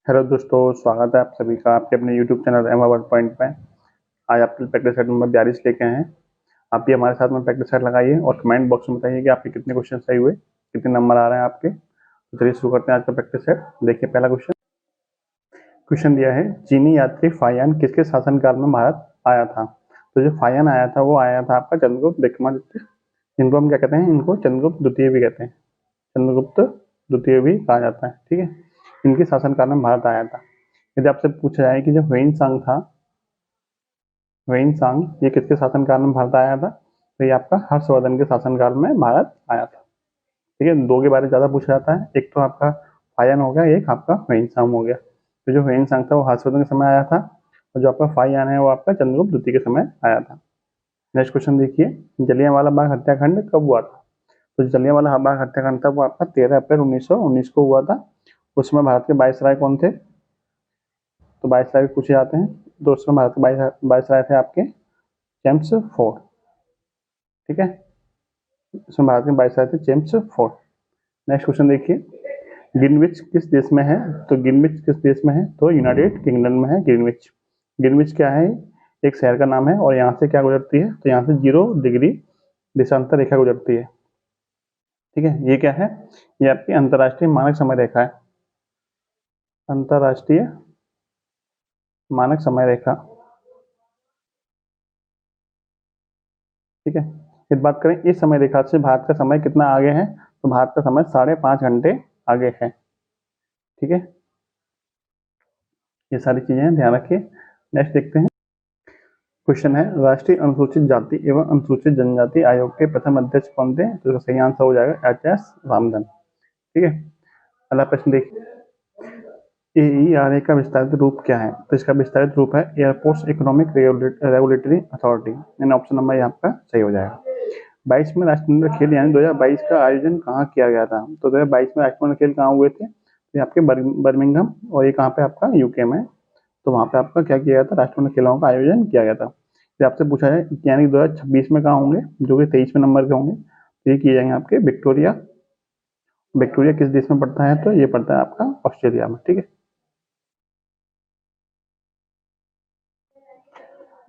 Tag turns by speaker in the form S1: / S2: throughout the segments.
S1: Hello दोस्तों, स्वागत है आप सभी का आपके अपने YouTube channel M word point में। आज आपके प्रैक्टिस सेट नंबर 42 लेके आए हैं। आप भी हमारे साथ में प्रैक्टिस सेट लगाइए और कमेंट बॉक्स में बताइए कि आपके कितने क्वेश्चन सही हुए, कितने नंबर आ रहे हैं आपके। तो चलिए शुरू करते हैं आज का प्रैक्टिस सेट। देखिए पहला क्वेश्चन। क्वेश्चन दिया है, चीनी यात्री फायान किसके शासनकाल में भारत आया था। तो जो फायान आया था वो आया था आपका चंद्रगुप्त विक्रमादित्य। इनको हम क्या कहते हैं, इनको चंद्रगुप्त द्वितीय भी कहते हैं। चंद्रगुप्त द्वितीय भी कहा जाता है, ठीक है। इनके शासनकाल में भारत आया था। यदि आपसे पूछा जाए कि जो ह्वेन सांग था, ह्वेन सांग ये किसके शासनकाल में भारत आया था, तो ये आपका हर्षवर्धन के शासनकाल में भारत आया था। ठीक है, दो के बारे में ज्यादा पूछा जाता है, एक तो आपका फायन हो गया, एक आपका ह्वेन सांग हो गया। तो जो ह्वेन सांग था वो हर्षवर्धन के समय आया था, और जो आपका फायन है वो आपका चंद्रगुप्त द्वितीय के समय आया था। नेक्स्ट क्वेश्चन देखिए, जलियांवाला बाग हत्याकांड कब हुआ था। तो जलियांवाला बाग हत्याकांड था वो आपका 13 अप्रैल 1919 को हुआ था। उसमें भारत के वायसराय कौन थे, तो वायसराय पूछे जाते हैं। तो उसमें भारत के वायसराय थे आपके जेम्स फोर्ड। ठीक है, इसमें भारत के वायसराय थे जेम्स फोर्ड। नेक्स्ट क्वेश्चन देखिए, ग्रीनविच किस देश में है। तो ग्रीनविच किस देश में है, तो यूनाइटेड किंगडम में है ग्रीनविच। ग्रीनविच क्या है, एक शहर का नाम है, और यहाँ से क्या गुजरती है, तो यहाँ से 0 डिग्री देशांतर रेखा गुजरती है। ठीक है, ये क्या है, ये आपकी अंतरराष्ट्रीय मानक समय रेखा है। अंतरराष्ट्रीय मानक समय रेखा। ठीक है, फिर बात करें इस समय रेखा से भारत का समय कितना आगे है, तो भारत का समय 5.5 घंटे आगे है। ठीक है, ये सारी चीजें ध्यान रखिए। नेक्स्ट देखते हैं। क्वेश्चन है, राष्ट्रीय अनुसूचित जाति एवं अनुसूचित जनजाति आयोग के प्रथम अध्यक्ष कौन थे। तो इसका सही आंसर हो जाएगा एच.एस. रामधन। ठीक है, अगला प्रश्न देखिए, AERA का विस्तारित रूप क्या है। तो इसका विस्तारित रूप है एयरपोर्ट्स इकोनॉमिक रेगुलेटरी अथॉरिटी, यानी ऑप्शन नंबर यहाँ आपका सही हो जाएगा। 22 में राष्ट्रमंडल खेल यानी 2022 का आयोजन कहाँ किया गया था। तो 2022 में राष्ट्रमंडल खेल कहाँ हुए थे, तो आपके बर्मिंघम, और ये कहाँ पे आपका यूके में। तो वहाँ पे आपका क्या किया गया था, राष्ट्रमंडल खेलों का आयोजन किया गया था। फिर आपसे पूछा जाए यानी 2026 में कहाँ होंगे, जो कि 23वें नंबर के होंगे। तो ये किए जाएंगे आपके विक्टोरिया। विक्टोरिया किस देश में पड़ता है, तो ये पड़ता है आपका ऑस्ट्रेलिया में। ठीक है,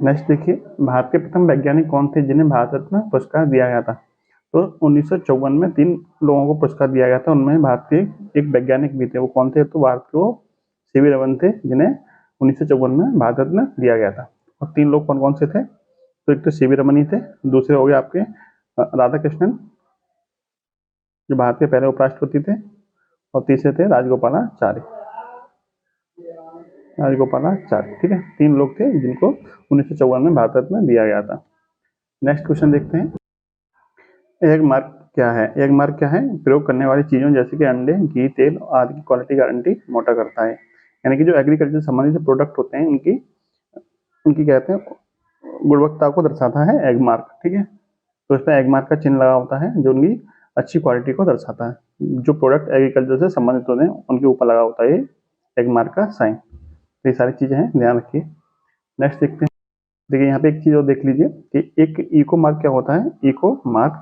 S1: नेक्स्ट देखिए, भारत के प्रथम वैज्ञानिक कौन थे जिन्हें भारत रत्न पुरस्कार दिया गया था। तो 1954 में 3 लोगों को पुरस्कार दिया गया था, उनमें भारत के एक वैज्ञानिक भी थे। वो कौन थे, तो भारत के वो सीवी रमन थे, जिन्हें 1954 में भारत रत्न दिया गया था। और 3 लोग कौन कौन से थे, तो एक तो सीवी रमन ही थे, दूसरे हो गए आपके राधा कृष्णन, जो भारत के पहले उपराष्ट्रपति थे, और तीसरे थे राजगोपालाचारी। राजगोपालाचारी, ठीक है, 3 लोग थे जिनको 1954 में भारत रत्न दिया गया था। नेक्स्ट क्वेश्चन देखते हैं, एग मार्क क्या है। एग मार्क क्या है, प्रयोग करने वाली चीजों जैसे कि अंडे, घी, तेल आदि की क्वालिटी गारंटी मोटा करता है। यानी कि जो एग्रीकल्चर से संबंधित प्रोडक्ट होते हैं उनकी उनकी कहते हैं गुणवत्ता को दर्शाता है एग मार्क। ठीक है, तो इस पर एग मार्क का चिन्ह लगा होता है जो उनकी अच्छी क्वालिटी को दर्शाता है। जो प्रोडक्ट एग्रीकल्चर से संबंधित होते हैं उनके ऊपर लगा होता है एग मार्क का साइन। तो ये सारी चीजें हैं, ध्यान रखिए। नेक्स्ट देखते हैं। देखिए यहाँ पे एक चीज और देख लीजिए कि एक इको मार्क क्या होता है। इको मार्क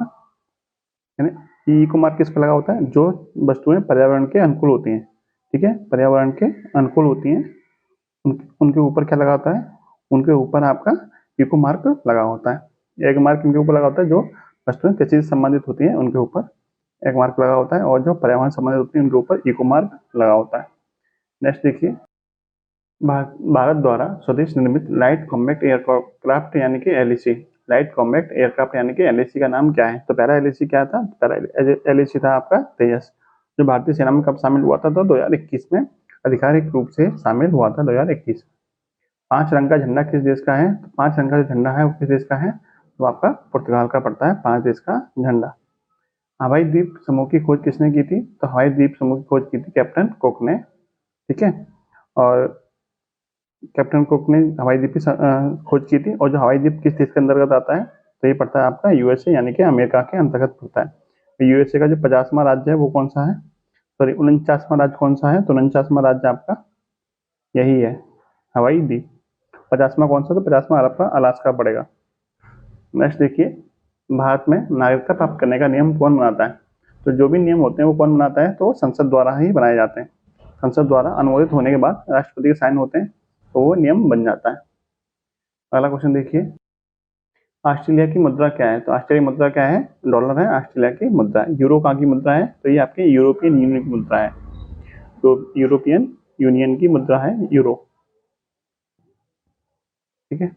S1: यानी इको मार्क किस पर लगा होता है, जो वस्तुएं पर्यावरण के अनुकूल होती हैं। ठीक है, पर्यावरण के अनुकूल होती हैं उनके ऊपर क्या लगा होता है, उनके ऊपर आपका इको मार्क लगा होता है। एक मार्क इनके ऊपर लगा होता है जो वस्तुएं किसी से संबंधित होती हैं उनके ऊपर एक मार्क लगा होता है, और जो पर्यावरण संबंधित होती है उनके ऊपर इको मार्क लगा होता है। नेक्स्ट देखिए, भारत द्वारा स्वदेश निर्मित लाइट कॉम्बैक्ट एयरक्राफ्ट यानी कि LAC, लाइट कॉम्बैक्ट एयरक्राफ्ट यानी कि LAC का नाम क्या है। तो पहला LAC क्या था, पहला LAC था आपका तेजस, जो भारतीय सेना में कब शामिल हुआ था, तो 2021 में आधिकारिक रूप से शामिल हुआ था 2021। 5 रंग का झंडा किस देश का है, तो 5 रंग का जो झंडा है वो किस देश का है, तो आपका पुर्तगाल का पड़ता है 5 देश का झंडा। हवाई द्वीप समूह की खोज किसने की थी, तो हवाई द्वीप समूह की खोज की थी कैप्टन कुक ने। ठीक है, और कैप्टन कुक ने हवाई द्वीप की खोज की थी। और जो हवाई द्वीप किस देश के अंतर्गत आता है, तो ये पड़ता है आपका USA यानी कि अमेरिका के अंतर्गत पड़ता है। तो USA का जो 50वां राज्य है वो कौन सा है, सॉरी 49वां राज्य कौन सा है, तो 49वां राज्य आपका यही है, हवाई द्वीप। 50वां कौन सा, तो 50वां आपका अलास्का पड़ेगा। नेक्स्ट देखिए, भारत में नागरिकता प्राप्त करने का नियम कौन बनाता है। तो जो भी नियम होते हैं वो कौन बनाता है, तो संसद द्वारा ही बनाए जाते हैं। संसद द्वारा अनुमोदित होने के बाद राष्ट्रपति के साइन होते हैं तो वो नियम बन जाता है। अगला क्वेश्चन देखिए, ऑस्ट्रेलिया की मुद्रा क्या है? तो ऑस्ट्रेलिया की मुद्रा क्या है? डॉलर है ऑस्ट्रेलिया की मुद्रा। यूरो कहाँ की मुद्रा है? तो ये आपके यूरोपियन यूनियन की मुद्रा है। तो यूरोपियन यूनियन की मुद्रा है यूरो। ठीक है।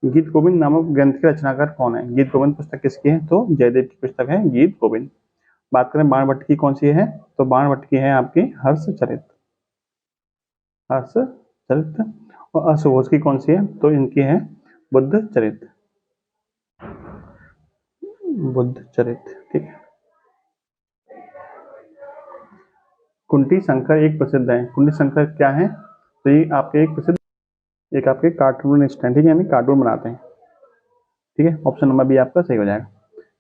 S1: गीत गोविंद नामक ग्रंथ के रचनाकार कौन है? गीत गोविंद पुस्तक किसकी है? तो जयदेव की पुस्तक है गीत गोविंद। बात करें बाणभट्ट की कौन सी है? तो बाणभट्ट की है आपकी हर्षचरित। हर्षचरित। और असुघोष की कौन सी है? तो इनकी है बुद्धचरित। बुद्धचरित। ठीक है। कुंती शंकर एक प्रसिद्ध है। कुंती शंकर क्या है? तो ये आपके एक प्रसिद्ध एक आपके कार्टूनिस्ट हैं। ठीक है, यानी कार्टून बनाते हैं। ठीक है, ऑप्शन नंबर बी आपका सही हो जाएगा।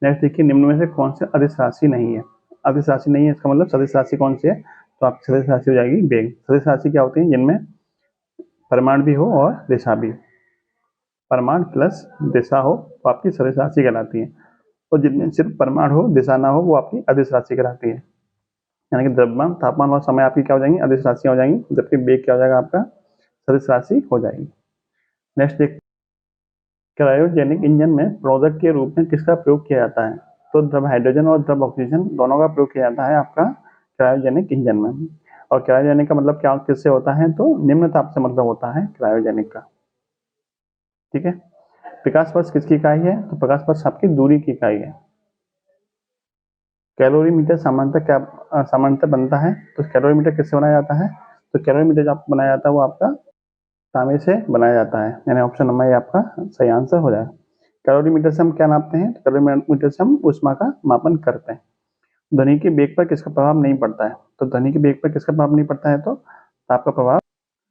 S1: नेक्स्ट देखिए, निम्न में से कौन से अदिश राशि नहीं है? अदिश राशि नहीं है इसका मतलब सदिश राशि कौन सी है? तो आपकी सदिश राशि हो जाएगी वेग। सदिश राशि क्या होती है? जिनमें परिमाण भी हो और दिशा भी। परिमाण प्लस दिशा हो तो आपकी सदिश राशि कहलाती है, और जिनमें सिर्फ परिमाण हो दिशा ना हो वो आपकी अदिश राशि कहलाती है। यानी कि द्रव्यमान, तापमान और समय आपकी क्या हो जाएंगी? अदिश राशियां हो जाएंगी, जबकि वेग क्या हो जाएगा आपका? सदिश राशि हो जाएगी। नेक्स्ट देख, क्रायोजेनिक इंजन में प्रोडक्ट के रूप में किसका प्रयोग किया जाता है? तो द्रव हाइड्रोजन और द्रव ऑक्सीजन दोनों का प्रयोग किया जाता है आपका क्रायोजेनिक इंजन में। और क्रायोजेनिक का मतलब क्या किससे होता है? तो निम्न ताप से मतलब होता है क्रायोजेनिक का। ठीक है। प्रकाश वर्ष किसकी इकाई है? तो प्रकाश वर्ष आपकी दूरी की इकाई है। कैलोरीमीटर सामान्यतः बनता है, तो कैलोरीमीटर किससे बनाया जाता है? तो कैलोरीमीटर जो आपको बनाया जाता है वो आपका तांबे से बनाया जाता है, यानी ऑप्शन नंबर ये आपका सही आंसर हो जाएगा। कैलोरीमीटर से हम क्या नापते हैं? तो कैलोरीमीटर से हम ऊष्मा का मापन करते हैं। ध्वनि के वेग पर किसका प्रभाव नहीं पड़ता है? तो ध्वनि के वेग पर किसका प्रभाव नहीं पड़ता है? तो ताप का प्रभाव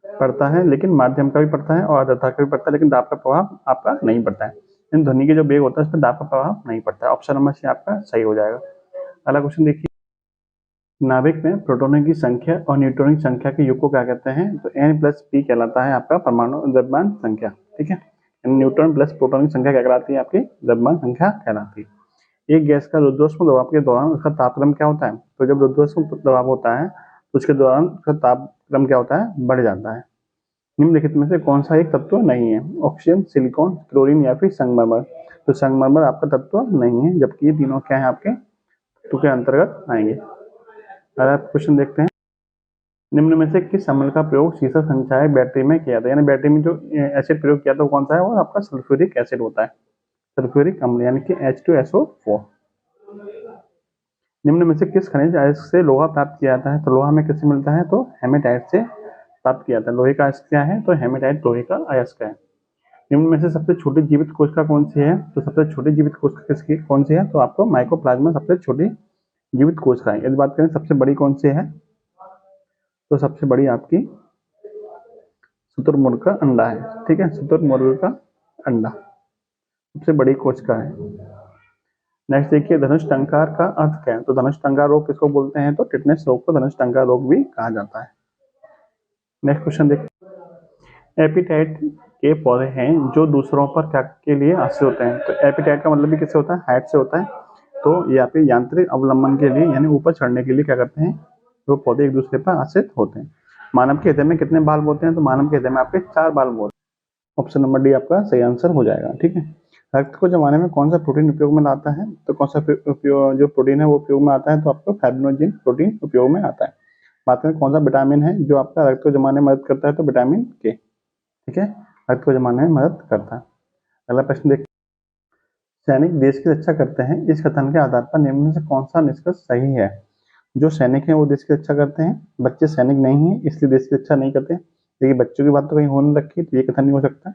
S1: पड़ता है, लेकिन माध्यम का भी पड़ता है और आर्द्रता का भी पड़ता है, लेकिन दाब का प्रभाव आपका नहीं पड़ता है। इन ध्वनि के जो वेग होता है उस पर दाब का प्रभाव नहीं पड़ता है। ऑप्शन नंबर सी आपका सही हो जाएगा। अगला क्वेश्चन देखिए, नाभिक में प्रोटॉनों की संख्या और न्यूट्रॉनों की संख्या के योग को क्या कहते हैं? तो n+p कहलाता है आपका परमाणु द्रव्यमान संख्या। ठीक है, न्यूट्रॉन प्लस प्रोटॉन की संख्या क्या कहलाती है? आपकी द्रव्यमान संख्या कहलाती है। एक गैस का रुद्रोष्म दबाव के दौरान उसका तापक्रम क्या होता है? तो जब रुद्रोष्म दबाव होता है तो उसके दौरान उसका तापक्रम क्या होता है? बढ़ जाता है। निम्नलिखित में से कौन सा एक तत्व नहीं है? ऑक्सीजन, सिलिकॉन, क्लोरीन या फिर संगमरमर। तो संगमरमर आपका तत्व नहीं है, जबकि ये तीनों क्या है? आपके तत्व के अंतर्गत आएंगे। अगर आप क्वेश्चन देखते हैं, निम्न में से किस अम्ल का प्रयोग सीसा संचायक बैटरी में किया था? यानी बैटरी में जो एसिड प्रयोग किया था वो कौन सा है? वो आपका सल्फ्यूरिक एसिड होता है, सल्फ्यूरिक अम्ल यानी कि H2SO4। निम्न में से किस खनिज अयस्क से लोहा प्राप्त किया जाता है? तो लोहा में किससे मिलता है? तो हेमेटाइट से प्राप्त किया जाता है। लोहे का अयस्क क्या है? तो हेमेटाइट लोहे का अयस्क है। निम्न में से सबसे छोटी जीवित कोशिका कौन सी है? तो सबसे छोटी जीवित कोशिका किसकी कौन सी है? तो आपको माइकोप्लाज्मा सबसे छोटी जीवित कोशिका है। यदि बात करें सबसे बड़ी कौन सी है, तो सबसे बड़ी आपकी शुतुरमुर्ग का अंडा है। ठीक है, शुतुरमुर्ग का अंडा सबसे बड़ी कोशिका है। नेक्स्ट देखिए, धनुष टंकार का अर्थ क्या है? तो धनुष टंकार रोग किसको बोलते हैं? तो टिटनेस रोग को धनुष टंकार रोग भी कहा जाता है। नेक्स्ट क्वेश्चन देखिए, एपिटाइट के पौधे हैं जो दूसरों पर क्या के लिए आश्रित होते हैं? तो एपिटाइट का मतलब भी किससे होता है? हाइट से होता है। तो ये आपके यांत्रिक अवलंबन के लिए यानी ऊपर चढ़ने के लिए क्या करते हैं? वो पौधे एक दूसरे पर आश्रित होते हैं। मानव के हृदय में कितने बाल्ब होते हैं? तो मानव के हृदय में आपके 4 बाल्ब होते हैं। ऑप्शन नंबर डी आपका सही आंसर हो जाएगा। ठीक है। रक्त को जमाने में कौन सा प्रोटीन उपयोग में आता है? तो कौन सा जो प्रोटीन है वो उपयोग में आता है? तो आपको फाइब्रिनोजेन प्रोटीन उपयोग में आता है। बात करें कौन सा विटामिन है जो आपका रक्त को जमाने में मदद करता है? तो विटामिन के। ठीक है, रक्त को जमाने में मदद करता है। अगला प्रश्न देखिए, सैनिक देश की रक्षा करते हैं, इस कथन के आधार पर निम्न में से कौन सा निष्कर्ष सही है? जो सैनिक हैं वो देश की रक्षा करते हैं, बच्चे सैनिक नहीं है इसलिए देश की रक्षा नहीं करते। देखिए बच्चों की बात तो कहीं हो नहीं रखी, तो ये कथन नहीं हो सकता।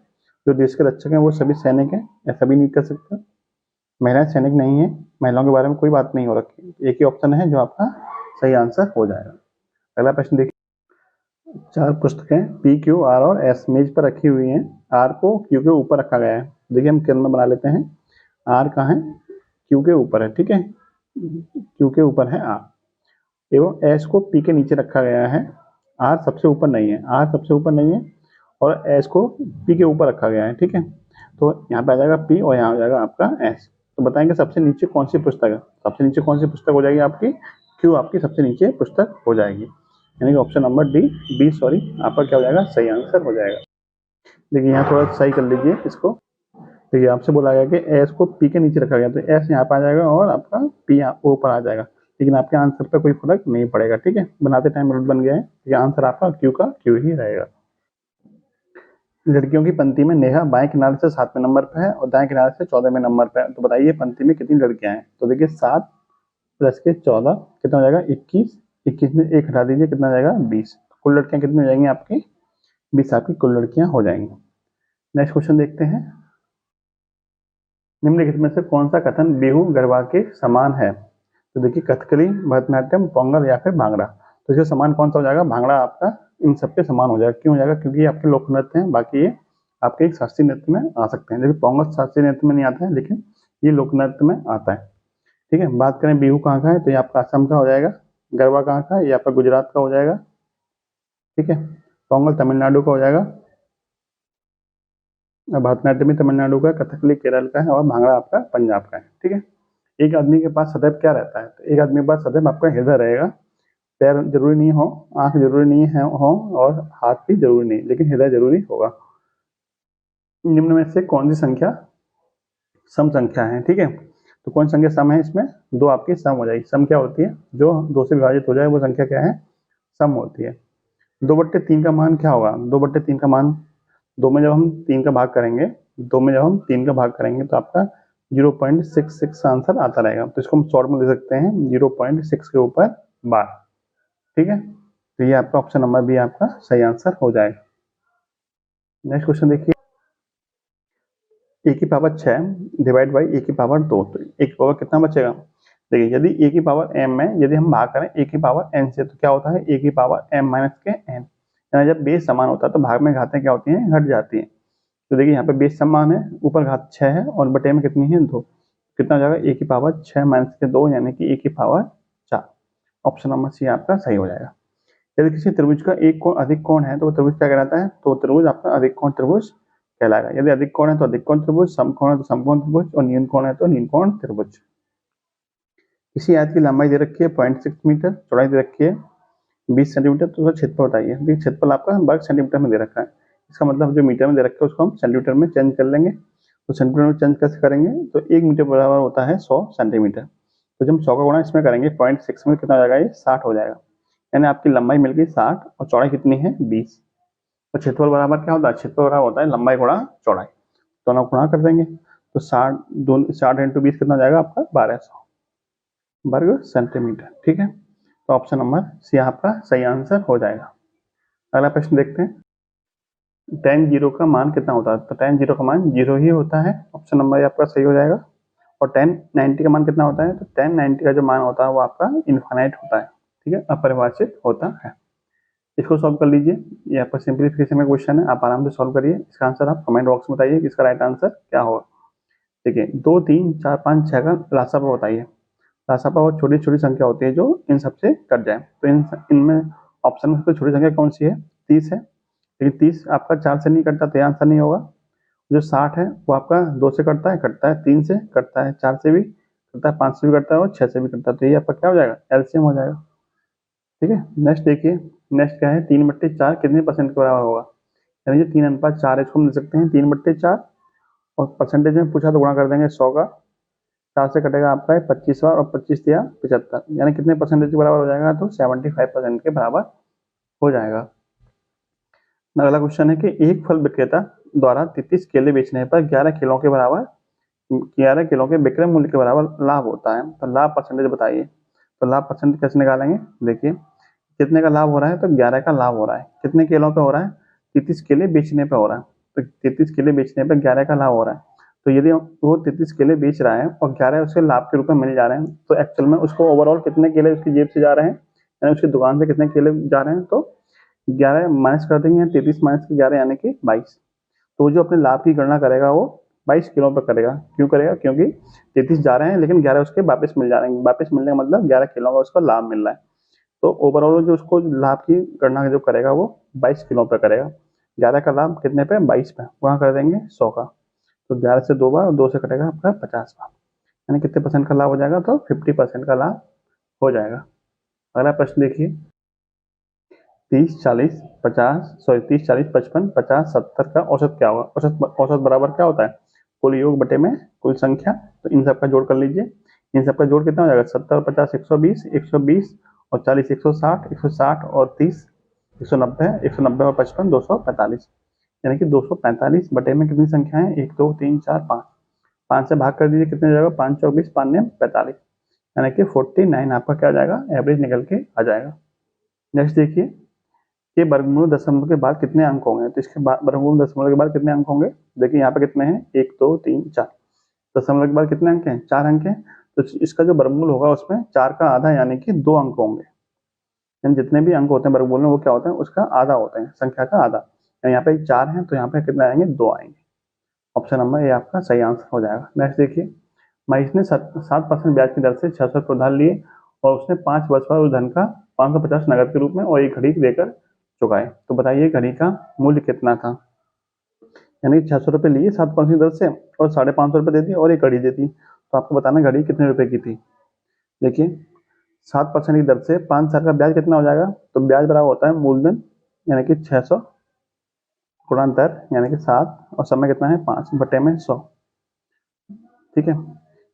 S1: जो देश के रक्षक हैं वो सभी सैनिक हैं, ऐसा भी नहीं कर सकता। महिलाएं सैनिक नहीं है, महिलाओं के बारे में कोई बात नहीं हो रखी। एक ही ऑप्शन है जो आपका सही आंसर हो जाएगा। अगला प्रश्न देखिए, 4 पुस्तकें P, Q, R और S मेज पर रखी हुई हैं। R को Q के ऊपर रखा गया है। देखिए हम केंद्र में बना लेते हैं। R कहाँ है? Q के ऊपर है। ठीक है, Q के ऊपर है R, एवं S को P के नीचे रखा गया है। R सबसे ऊपर नहीं है, R सबसे ऊपर नहीं है और S को P के ऊपर रखा गया है। ठीक है, तो यहाँ पे आ जाएगा P और यहाँ आ जाएगा आपका S। तो बताएंगे सबसे नीचे कौन सी पुस्तक है? सबसे नीचे कौन सी पुस्तक हो जाएगी? आपकी Q आपकी सबसे नीचे पुस्तक हो जाएगी। यानी कि ऑप्शन नंबर बी सॉरी आपका क्या हो जाएगा, सही आंसर हो जाएगा। देखिए यहाँ थोड़ा सही कर लीजिए इसको। देखिए आपसे बोला गया कि एस को पी के नीचे रखा गया, तो एस यहाँ पे आ जाएगा और आपका पी ऊपर आ जाएगा, लेकिन आपके आंसर पे कोई फर्क नहीं पड़ेगा। ठीक है, बनाते टाइम गलत बन गया है, ये आंसर आपका क्यू का क्यू ही रहेगा। लड़कियों की पंक्ति में नेहा बाएं किनारे से 7वें नंबर पे है और दाएं किनारे से 14वें नंबर पे है, तो बताइए पंक्ति में कितनी लड़कियां हैं। तो देखिए 7 प्लस के 14 कितना हो जाएगा, 21। 21 में 1 हटा दीजिए, कितना हो जाएगा 20। कुल लड़कियां कितनी हो जाएंगी आपकी, 20 आपकी कुल लड़कियां हो जाएंगी। नेक्स्ट क्वेश्चन देखते हैं। निम्नलिखित में से कौन सा कथन बिहू गरबा के समान है। तो देखिए कथकली, भरतनाट्यम, पोंगल या फिर भांगड़ा। तो इसके समान कौन सा हो जाएगा, भांगड़ा आपका इन सबके समान हो जाएगा। क्यों हो जाएगा, क्योंकि ये आपके लोक नृत्य हैं, बाकी ये आपके एक शास्त्रीय नृत्य में आ सकते हैं। जबकि पोंगल शास्त्रीय नृत्य में नहीं आता है, लेकिन ये लोक नृत्य में आता है। ठीक है, बात करें बिहू कहाँ का है, तो ये आपका असम का हो जाएगा। गरबा कहाँ का है, ये आपका गुजरात का हो जाएगा। ठीक है, पोंगल तमिलनाडु का हो जाएगा, भरतनाट्यम भी तमिलनाडु का, कथकली केरल का है और भांगड़ा आपका पंजाब का है। ठीक है, एक आदमी के पास सदैव क्या रहता है, तो एक आदमी के पास सदैव आपका हृदय रहेगा। पैर जरूरी नहीं हो, आंख जरूरी नहीं है हो और हाथ भी जरूरी नहीं, लेकिन हृदय जरूरी होगा। निम्न में से कौन सी संख्या सम संख्या है। ठीक है, तो कौन संख्या सम है, इसमें दो आपकी सम हो जाएगी। सम क्या होती है, जो दो से विभाजित हो जाए वो संख्या क्या है, सम होती है। 2/3 का मान क्या होगा, 2/3 का मान, दो में जब हम 3 का भाग करेंगे, दो में जब हम 3 का भाग करेंगे तो आपका 0.66 आंसर आता रहेगा। तो इसको हम शॉर्ट में दे सकते हैं 0.6 के ऊपर 12। ठीक है, तो ये आपका ऑप्शन नंबर बी आपका सही आंसर हो जाएगा। नेक्स्ट क्वेश्चन देखिए, ए की पावर 6 डिवाइड बाई ए की पावर 2, तो ए की पावर कितना बचेगा। देखिए यदि ए की पावर m में यदि हम भाग करें ए की पावर n से, तो क्या होता है, ए की पावर m माइनस के n, यानी जब बेस समान होता है तो भाग में घातें क्या होती हैं, घट जाती हैं। तो देखिए यहाँ पे बेस समान है, ऊपर घात 6 है और बटे में कितनी है 2, कितना हो जाएगा, ए की पावर 6 माइनस के 2 यानी कि ए की पावर 4। ऑप्शन नंबर सी आपका सही हो जाएगा। यदि किसी त्रिभुज का एक कोण अधिक कोण है तो वो त्रिभुज क्या कहलाता है, तो त्रिभुज आपका अधिक कोण त्रिभुज कहलाएगा। यदि अधिक कोण है तो अधिक कोण त्रिभुज, सम कोण है तो समकोण त्रिभुज और न्यून कोण है तो न्यून कोण त्रिभुज। किसी आयत की लंबाई दे रखी है 0.6 मीटर, चौड़ाई दे रखी है 20 सेंटीमीटर, तो उसका क्षेत्रफल बताइए। देखिए क्षेत्रफल आपका वर्ग सेंटीमीटर में दे रखा है, इसका मतलब जो मीटर में दे रखा है उसको हम सेंटीमीटर में चेंज कर लेंगे। तो सेंटीमीटर में चेंज कैसे करेंगे, तो 1 मीटर बराबर होता है 100 सेंटीमीटर। तो जब हम 100 का गुणा इसमें करेंगे 0.6 में कितना हो जाएगा, ये 60 हो जाएगा। यानी आपकी लंबाई मिल गई 60 और चौड़ाई कितनी है 20। तो क्षेत्रफल बराबर क्या होता है, क्षेत्रफल बराबर होता है लंबाई गुणा चौड़ाई, दोनों गुणा कर देंगे तो 60 इंटू 20 कितना हो जाएगा आपका 1200 वर्ग सेंटीमीटर। ठीक है, तो ऑप्शन नंबर सी आपका सही आंसर हो जाएगा। अगला प्रश्न देखते हैं, tan 0 का मान कितना होता है, तो tan 0 का मान 0 ही होता है, ऑप्शन नंबर आपका सही हो जाएगा। और tan 90 का मान कितना होता है, तो tan 90 का जो मान होता है वो आपका इनफाइनाइट होता है। ठीक है, अपरिभाषित होता है। इसको सॉल्व कर लीजिए, ये आपका सिंप्लीफिकेशन का क्वेश्चन है, आप आराम से सॉल्व करिए। इसका आंसर आप कमेंट बॉक्स में बताइए कि इसका राइट आंसर क्या होगा। देखिए 2, 3, 4, 5, 6 का लासापा बताइए। लासापा वो छोटी छोटी संख्या होती है जो इन सबसे कट जाए, तो इनमें ऑप्शन में सबसे छोटी संख्या कौन सी है, 30 है। लेकिन 30 आपका 4 से नहीं कटता, तो आंसर नहीं होगा। जो 60 है वो आपका 2 से कटता है, 3 से कटता है, 4 से भी कटता है, 5 से भी कटता है और 6 से भी कटता है, तो ये आपका क्या हो जाएगा, एलसीएम हो जाएगा। ठीक है, नेक्स्ट देखिए, नेक्स्ट क्या है, 3/4 कितने परसेंट के बराबर होगा। यानी जो 3:4 है इसको हम ले सकते हैं 3/4 और परसेंटेज में पूछा तो गुणा कर देंगे 100 का, 4 से कटेगा आपका 25वां और 25 या 75, यानी कितने परसेंटेज के बराबर हो जाएगा, तो 75% के बराबर हो जाएगा। अगला क्वेश्चन है कि एक फल विक्रेता द्वारा 33 केले बेचने पर 11 किलो के बराबर 11 किलो के विक्रय मूल्य के बराबर लाभ होता है, तो लाभ परसेंटेज बताइए। तो लाभ परसेंटेज कैसे निकालेंगे, देखिए कितने का लाभ हो रहा है, तो 11 का लाभ हो रहा है, कितने किलो पे हो रहा है, 33 केले बेचने पे हो रहा है, तो 33 केले बेचने पे 11 का लाभ हो रहा है। तो यदि वो 33 केले बेच रहा है और 11 उसके लाभ के रूप में मिल जा रहे हैं, तो एक्चुअल में उसको ओवरऑल कितने केले उसकी जेब से जा रहे हैं, यानी उसकी दुकान से कितने केले जा रहे हैं, तो 11 माइनस कर देंगे, 33 माइनस के 11 यानी कि 22। तो वो जो अपने लाभ की गणना करेगा वो 22 किलो पर करेगा। क्यों करेगा, क्योंकि 33 जा रहे हैं लेकिन 11 उसके वापस मिल जा रहे हैं, वापस मिलने का मतलब 11 किलो का उसको लाभ मिल रहा है। तो ओवरऑल जो उसको लाभ की गणना जो करेगा वो 22 किलो पे करेगा। 11 का लाभ कितने पे, 22 पे, वहां कर देंगे 100 का, तो 11 से 2 बार, 2 से कटेगा आपका 50वां, यानी कितने परसेंट का लाभ हो जाएगा, तो 50% का लाभ हो जाएगा। अगला प्रश्न देखिए, 30, 40, 50, सॉरी 30, 40, 55, 50, 70 का औसत क्या होगा? औसत बराबर क्या होता है? कुल योग बटे में कुल संख्या। तो इन सब का जोड़ कर लीजिए। इन सब का जोड़ कितना हो जाएगा? 70, 50, 120, 120 और 40, 160, 160 और 30, 190, 190 और 55, 245। यानी कि 245 बटे में कितनी संख्या है? 1, 2, 3, 4, 5। 5 से भाग कर दीजिए, कितने जाएगा? 5 24, 5 9 45, यानी कि 49 आपका क्या आ जाएगा? एवरेज निकल के आ जाएगा। नेक्स्ट देखिए, ये वर्गमूल दशमलव के बाद कितने अंक होंगे? तो इसके बाद वर्गमूल दशमलव के बाद कितने अंक होंगे? देखिए यहाँ पे कितने हैं? 1, 2, 3, 4। दशमलव के बाद कितने अंक हैं? 4 अंक हैं। तो इसका जो वर्गमूल होगा उसमें 4 का आधा यानी कि 2 अंक होंगे। यानी जितने भी अंक होते हैं वर्गमूल में वो क्या होता है? उसका आधा होते हैं, संख्या का आधा। यानी यहाँ पे 4 है तो यहाँ पे कितने आएंगे? 2 आएंगे। ऑप्शन नंबर ए आपका सही आंसर हो जाएगा। नेक्स्ट देखिए, महेश ने 7% ब्याज की दर से 600 रुपये उधार लिए और उसने 5 वर्ष बाद उस धन का 550 नगद के रूप में और एक घड़ी देकर चुकाए। तो बताइए घड़ी का मूल्य कितना था? यानी 600 रुपये लिए 7% की दर से और 550 रुपये दे दिए और एक घड़ी दे दी। तो आपको बताना घड़ी कितने रुपए की थी। देखिए 7% की दर से 5 साल का ब्याज कितना हो जाएगा? तो ब्याज बराबर होता है मूलधन यानी कि 600 गुणा दर यानी कि 7 और समय कितना है? 5 बटे में 100। ठीक है,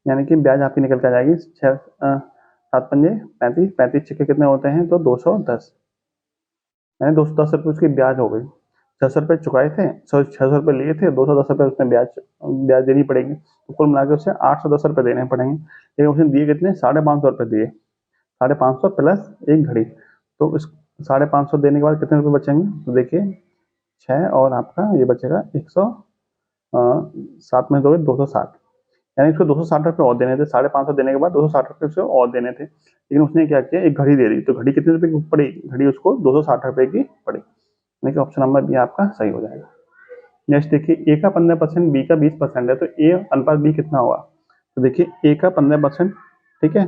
S1: यानी कि ब्याज आपकी निकल के आ जाएगी 7 पंजे 35, 35 छक्के कितने होते हैं? तो 210, यानी 210 रुपये उसकी ब्याज हो गई। 600 रुपये चुकाए थे, 600 रुपये लिए थे, 210 रुपये उसमें ब्याज देनी पड़ेगी। तो कुल मिलाकर उसे 810 रुपये देने पड़ेंगे। लेकिन उसने दिए कितने? 550 रुपये दिए। 550 प्लस एक घड़ी, तो इस 550 देने के बाद कितने रुपये बचेंगे? तो देखिए 6 और आपका ये बचेगा 107 में दोगे 260, यानी उसको 260 रुपये और देने थे। 550 देने के बाद 260 रुपये उसे और देने थे। लेकिन उसने क्या किया? एक घड़ी दे दी। तो घड़ी कितने रुपए की पड़ी? घड़ी उसको 260 रुपये की पड़ी। यानी कि ऑप्शन नंबर बी आपका सही हो जाएगा। नेक्स्ट देखिए, ए का 15%, बी का 20% है तो ए अनुपात बी कितना होगा? तो देखिए ए का 15%, ठीक है,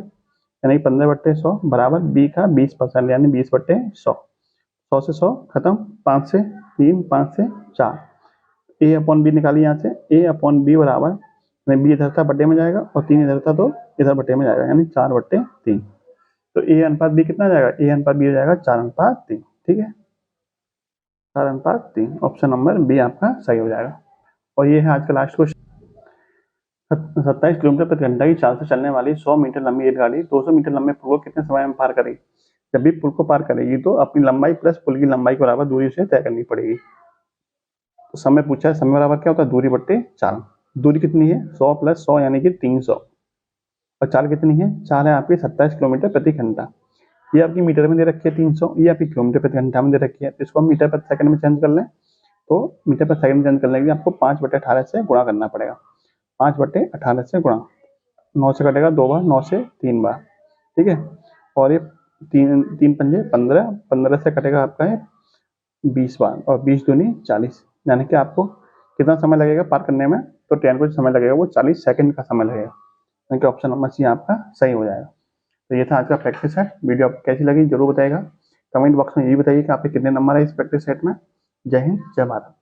S1: यानी 15/100 बराबर बी का 20% यानी 20/100। 100 से 100 खत्म, 5 से 3, 5 से 4। ए अपॉन बी निकालिए यहाँ से। ए अपॉन बी बराबर बी इधर था बटे में जाएगा और 3 इधर था तो इधर बटे में जाएगा, यानी 4/3। तो ए अनुपात बी कितना जाएगा? ए अनुपात बी हो जाएगा 4:3। ठीक है, 4:3। ऑप्शन नंबर बी आपका सही हो जाएगा। और ये है आज का लास्ट क्वेश्चन। 27 किलोमीटर प्रति घंटा की चाल से चलने वाली 100 मीटर लंबी रेलगाड़ी 200 मीटर लंबे पुल को कितने समय में पार करेगी? जब भी पुल को पार करेगी तो अपनी लंबाई प्लस पुल की लंबाई के बराबर दूरी उसे तय करनी पड़ेगी। तो समय पूछा है, समय बराबर क्या होता है? दूरी बट्टे चाल। दूरी कितनी है? 100 + 100 यानी कि 300। और चाल कितनी है? चाल है आपकी 27 किलोमीटर प्रति घंटा। ये आपकी मीटर में दे रखी है 300, ये आपकी किलोमीटर प्रति घंटा में दे रखी है। तो इसको हम मीटर प्रति सेकंड में चेंज कर लें तो मीटर प्रति सेकंड में चेंज करने के लिए आपको 5/18 से गुणा करना पड़ेगा। 5/18 से गुणा, 9 से कटेगा 2 बार, 9 से 3 बार। ठीक है, और ये 3 पंजे 15, 15 से कटेगा आपका है 20 बार और 20 दूनी 40, यानी कि आपको कितना समय लगेगा पार करने में? तो ट्रेन को समय लगेगा वो 40 सेकंड का समय लगेगा। यानी कि ऑप्शन नंबर सी आपका सही हो जाएगा। तो ये था आज का प्रैक्टिस सेट। वीडियो आपको कैसी लगी जरूर बताइएगा। कमेंट बॉक्स में ये बताइए कि आपके कितने नंबर है इस प्रैक्टिस सेट में। जय हिंद, जय भारत।